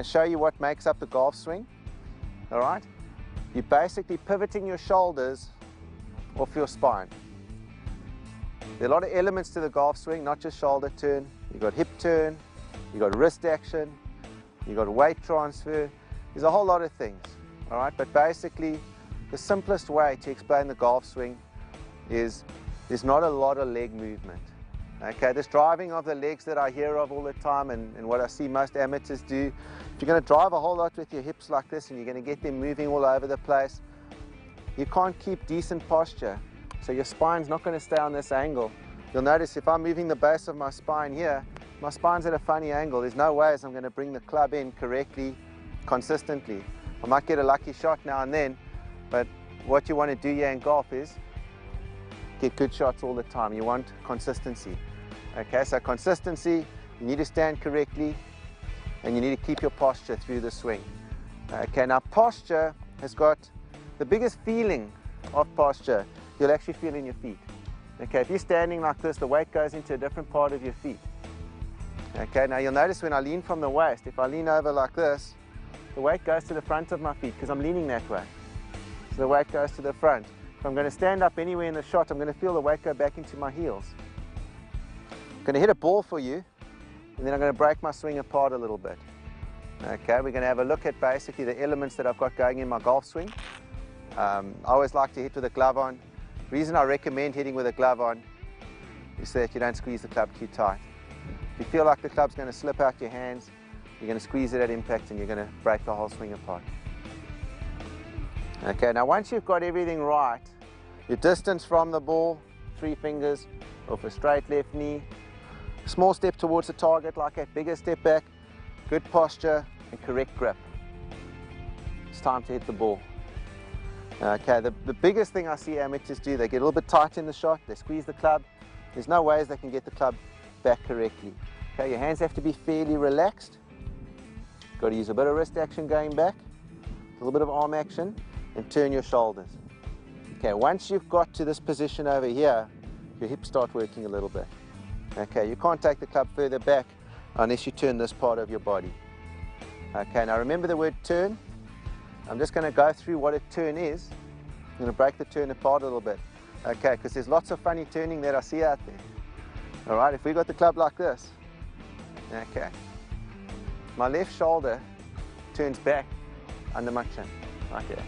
to show you what makes up the golf swing. All right? You're basically pivoting your shoulders off your spine. There are a lot of elements to the golf swing, not just shoulder turn. You've got hip turn, you've got wrist action, you've got weight transfer. There's a whole lot of things. All right? But basically, the simplest way to explain the golf swing is there's not a lot of leg movement. Okay, this driving of the legs that I hear of all the time and what I see most amateurs do, if you're going to drive a whole lot with your hips like this and you're going to get them moving all over the place, you can't keep decent posture. So your spine's not going to stay on this angle. You'll notice if I'm moving the base of my spine here, my spine's at a funny angle. There's no ways I'm going to bring the club in correctly, consistently. I might get a lucky shot now and then, but what you want to do here in golf is get good shots all the time. You want consistency. Okay, so consistency, you need to stand correctly and you need to keep your posture through the swing. Okay, now posture has got the biggest feeling of posture you'll actually feel in your feet. Okay, if you're standing like this, the weight goes into a different part of your feet. Okay, now you'll notice when I lean from the waist, if I lean over like this, the weight goes to the front of my feet because I'm leaning that way. So the weight goes to the front. If I'm going to stand up anywhere in the shot, I'm going to feel the weight go back into my heels. I'm going to hit a ball for you, and then I'm going to break my swing apart a little bit. Okay, we're going to have a look at basically the elements that I've got going in my golf swing. I always like to hit with a glove on. The reason I recommend hitting with a glove on is so that you don't squeeze the club too tight. If you feel like the club's going to slip out your hands, you're going to squeeze it at impact and you're going to break the whole swing apart. Okay, now once you've got everything right, your distance from the ball, 3 fingers, off a straight left knee, small step towards the target like that, bigger step back, good posture and correct grip. It's time to hit the ball. Okay, the biggest thing I see amateurs do, they get a little bit tight in the shot, they squeeze the club. There's no ways they can get the club back correctly. Okay, your hands have to be fairly relaxed. Got to use a bit of wrist action going back, a little bit of arm action, and turn your shoulders. Okay, once you've got to this position over here, your hips start working a little bit. Okay, you can't take the club further back unless you turn this part of your body. Okay, now remember the word turn. I'm just going to go through what a turn is. I'm going to break the turn apart a little bit. Okay, because there's lots of funny turning that I see out there. All right, if we got the club like this, okay, my left shoulder turns back under my chin, like that.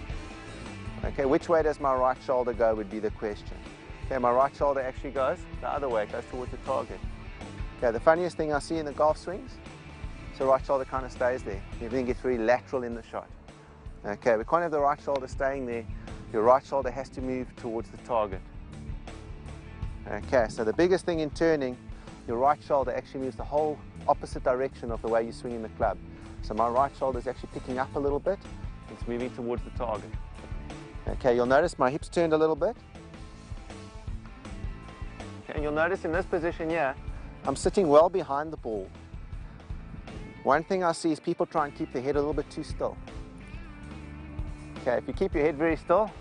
Okay, which way does my right shoulder go would be the question. Okay, my right shoulder actually goes the other way, it goes towards the target. Okay, the funniest thing I see in the golf swings, so right shoulder kind of stays there. Everything gets very lateral in the shot. Okay, we can't have the right shoulder staying there. Your right shoulder has to move towards the target. Okay, so the biggest thing in turning, your right shoulder actually moves the whole opposite direction of the way you're swinging the club. So my right shoulder is actually picking up a little bit. It's moving towards the target. Okay, you'll notice my hips turned a little bit. Okay, and you'll notice in this position here, I'm sitting well behind the ball. One thing I see is people try and keep their head a little bit too still. Okay, if you keep your head very still,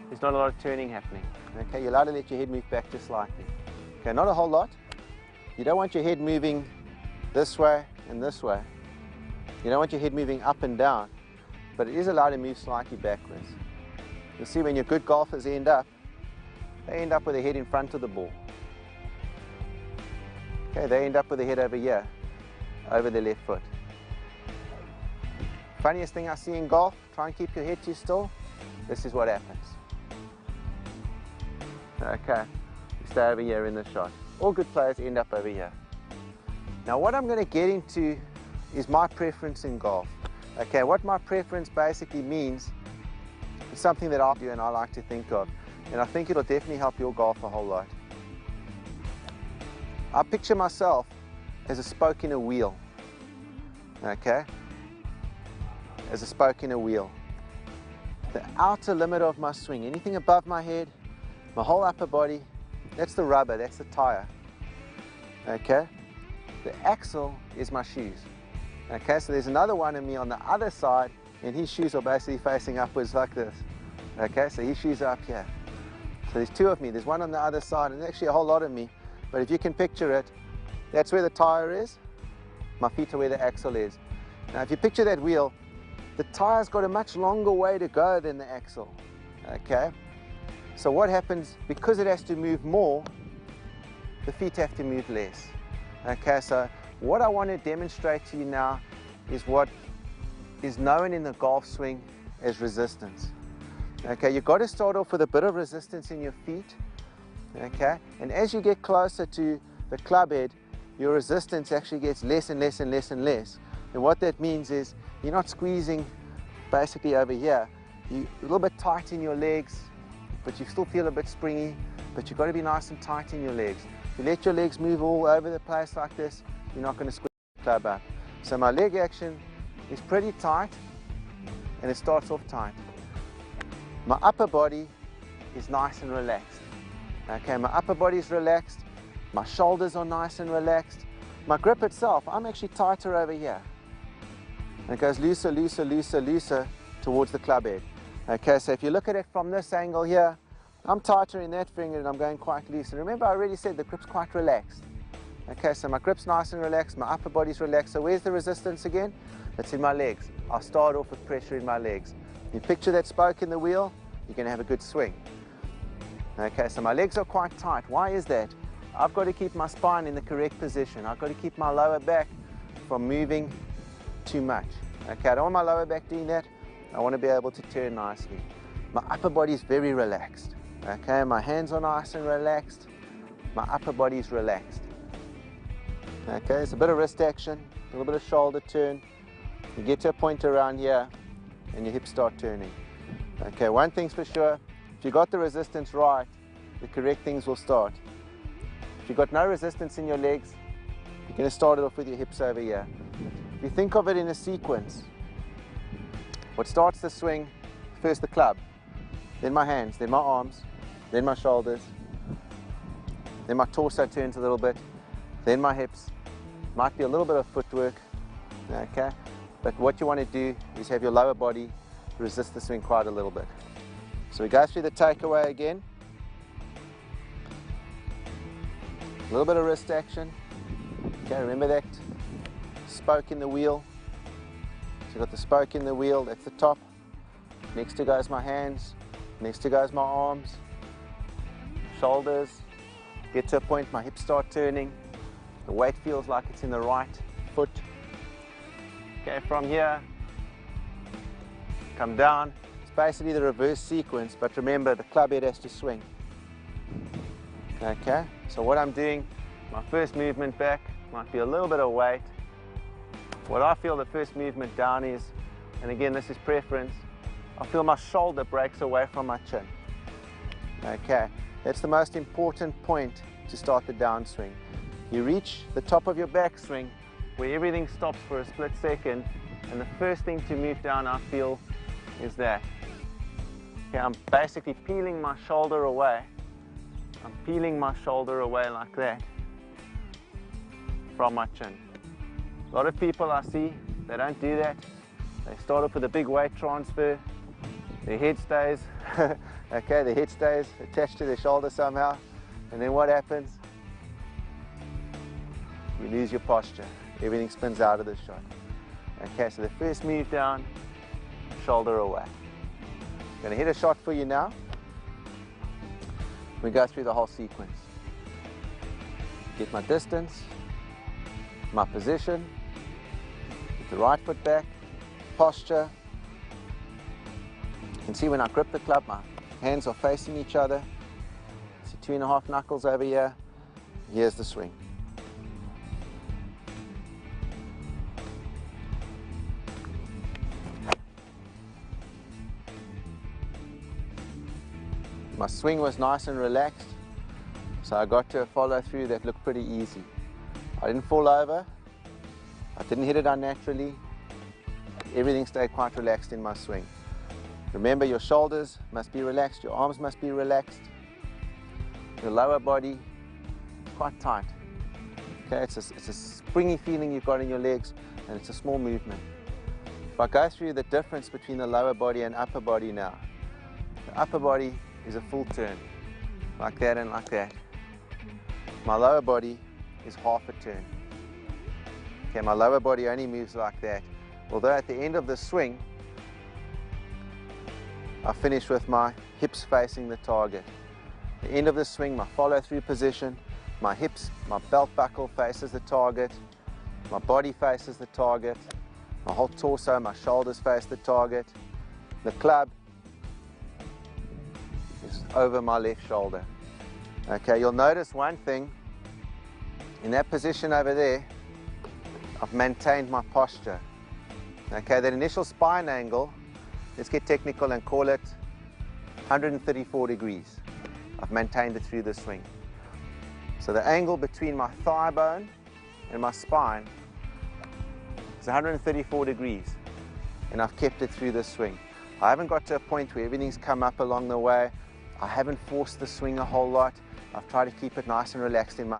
there's not a lot of turning happening. Okay, you're allowed to let your head move back just slightly. Okay, not a whole lot. You don't want your head moving this way and this way. You don't want your head moving up and down, but it is allowed to move slightly backwards. You'll see when your good golfers end up, they end up with their head in front of the ball. Okay, they end up with their head over here, over their left foot. Funniest thing I see in golf, try and keep your head too still, this is what happens. Okay, you stay over here in the shot. All good players end up over here. Now what I'm going to get into is my preference in golf. Okay, what my preference basically means is something that I do and I like to think of. And I think it'll definitely help your golf a whole lot. I picture myself as a spoke in a wheel. Okay? As a spoke in a wheel. The outer limit of my swing, anything above my head, my whole upper body, that's the rubber, that's the tire. Okay? The axle is my shoes. Okay, so there's another one of me on the other side, and his shoes are basically facing upwards like this. Okay, so his shoes are up here. So there's two of me, there's one on the other side, and there's actually a whole lot of me. But if you can picture it, that's where the tire is, my feet are where the axle is. Now if you picture that wheel, the tire's got a much longer way to go than the axle, okay? So what happens, because it has to move more, the feet have to move less. Okay, so what I want to demonstrate to you now is what is known in the golf swing as resistance. Okay, you've got to start off with a bit of resistance in your feet, okay? And as you get closer to the club head, your resistance actually gets less and less and less and less. And what that means is you're not squeezing basically over here. You're a little bit tight in your legs, but you still feel a bit springy, but you've got to be nice and tight in your legs. If you let your legs move all over the place like this, you're not going to squeeze the club up. So my leg action is pretty tight, and it starts off tight. My upper body is nice and relaxed. Okay, my upper body is relaxed, my shoulders are nice and relaxed. My grip itself, I'm actually tighter over here. And it goes looser, looser, looser, looser towards the club head. Okay, so if you look at it from this angle here, I'm tighter in that finger and I'm going quite loose. And remember, I already said the grip's quite relaxed. Okay, so my grip's nice and relaxed, my upper body's relaxed. So where's the resistance again? It's in my legs. I'll start off with pressure in my legs. You picture that spoke in the wheel, you're going to have a good swing. Okay, so my legs are quite tight. Why is that? I've got to keep my spine in the correct position. I've got to keep my lower back from moving too much. Okay, I don't want my lower back doing that. I want to be able to turn nicely. My upper body is very relaxed. Okay, my hands are nice and relaxed. My upper body is relaxed. Okay, it's a bit of wrist action, a little bit of shoulder turn. You get to a point around here and your hips start turning. Okay, one thing's for sure, if you got the resistance right, the correct things will start. If you've got no resistance in your legs, you're going to start it off with your hips over here. If you think of it in a sequence, what starts the swing, first the club, then my hands, then my arms, then my shoulders, then my torso turns a little bit, then my hips, might be a little bit of footwork, okay? But what you want to do is have your lower body resist the swing quite a little bit. So we go through the takeaway again. A little bit of wrist action. Okay, remember that spoke in the wheel. So you've got the spoke in the wheel, that's the top. Next to goes my hands, next to goes my arms, shoulders. Get to a point, my hips start turning. The weight feels like it's in the right foot. Okay, from here, come down. It's basically the reverse sequence, but remember, the club head has to swing. Okay, so what I'm doing, my first movement back might be a little bit of weight. What I feel the first movement down is, and again, this is preference, I feel my shoulder breaks away from my chin. Okay, that's the most important point to start the downswing. You reach the top of your backswing where everything stops for a split second, and the first thing to move down, I feel, is that. Okay, I'm basically peeling my shoulder away. I'm peeling my shoulder away like that from my chin. A lot of people I see, they don't do that. They start off with a big weight transfer. Their head stays, okay, their head stays attached to their shoulder somehow. And then what happens? You lose your posture. Everything spins out of the shot. Okay, so the first move down, shoulder away. I'm going to hit a shot for you now. We go through the whole sequence. Get my distance, my position, get the right foot back, posture. You can see when I grip the club, my hands are facing each other. See 2.5 knuckles over here. Here's the swing. My swing was nice and relaxed, so I got to a follow through that looked pretty easy. I didn't fall over, I didn't hit it unnaturally, everything stayed quite relaxed in my swing. Remember, your shoulders must be relaxed, your arms must be relaxed, your lower body quite tight. Okay, it's a springy feeling you've got in your legs, and it's a small movement. If I go through the difference between the lower body and upper body now, the upper body is a full turn, like that and like that. My lower body is half a turn. Okay, my lower body only moves like that. Although at the end of the swing, I finish with my hips facing the target. The end of the swing, my follow-through position, my hips, my belt buckle faces the target, my body faces the target, my whole torso, my shoulders face the target. The club is over my left shoulder. Okay, you'll notice one thing. In that position over there, I've maintained my posture. Okay, that initial spine angle, let's get technical and call it 134 degrees. I've maintained it through the swing. So the angle between my thigh bone and my spine is 134 degrees, and I've kept it through the swing. I haven't got to a point where everything's come up along the way. I haven't forced the swing a whole lot. I've tried to keep it nice and relaxed in my